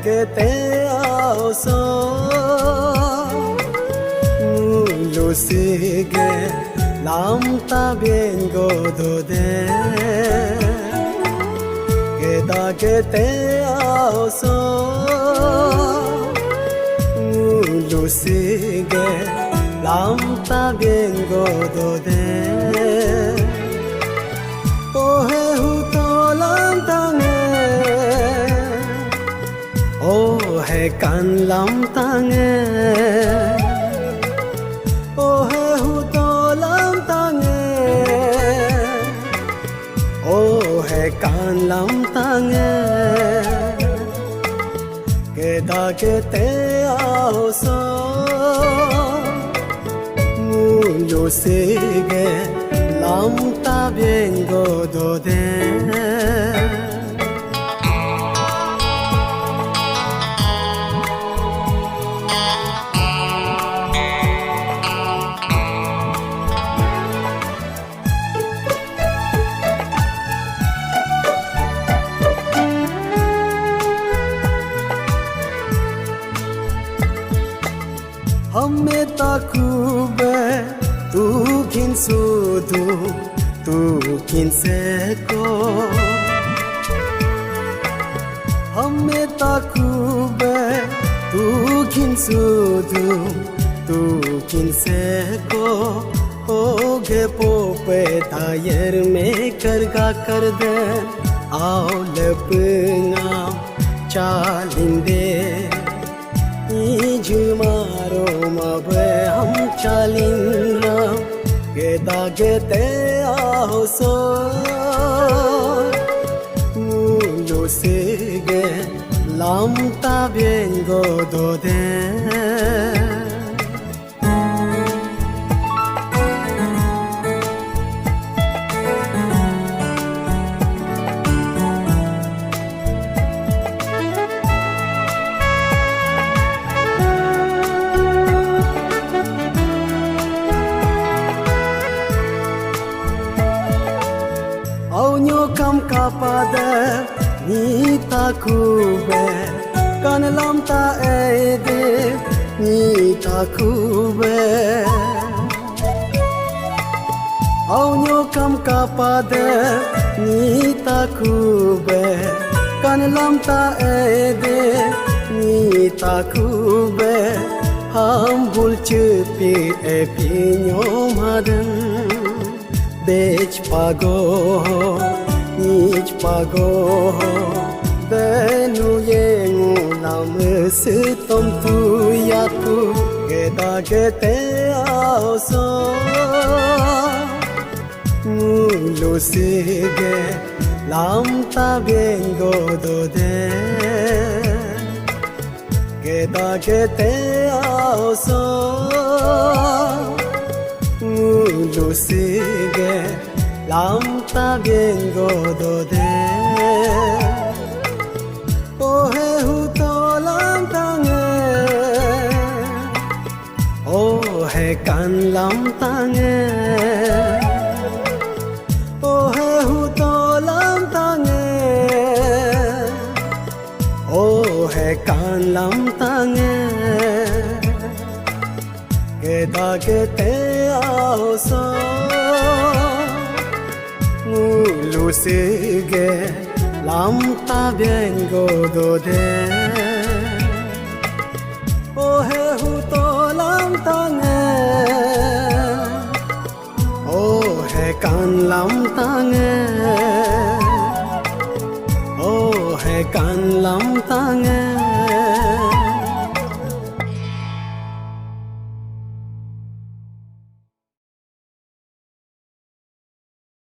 ke te ao so lu sige lam ta bien go do de ke te ao so lu sige lam ta bien go do de he hu to lam ta nghe he kan lam ta nghe he hu to lam ta nghe he kan lam ta nghe ke te ao so lu sige lam ta bien go do de hame ta khube tu kin sudu tu kin se ko hame ta khube tu kin sudu tu kin se ko oge pope tayar me karga kar de aao lepnga chalinde jumaro mabe hum chalinna ke te ao so lu sige lam ta bien go do de kam kapada ni ta khube kan lam ta ede ni ta khube au nyo kam kapada ni ta khube kan lam ta ede ni ta khube ham bul chupi e pinyo madan bech pago nich pago denu yengu nam se tom tu ya tu ke te ao so lu sige lam ta bien go do de ke te ao so lu sige lam ta bien go do de he hu to lam ta nghe he kan lam ta nghe he hu to lam ta nghe he kan lam ta nghe ke te ao so lu sige lam ta bien go do de he hu to lam ta nghe he kan lam ta nghe he kan lam ta nghe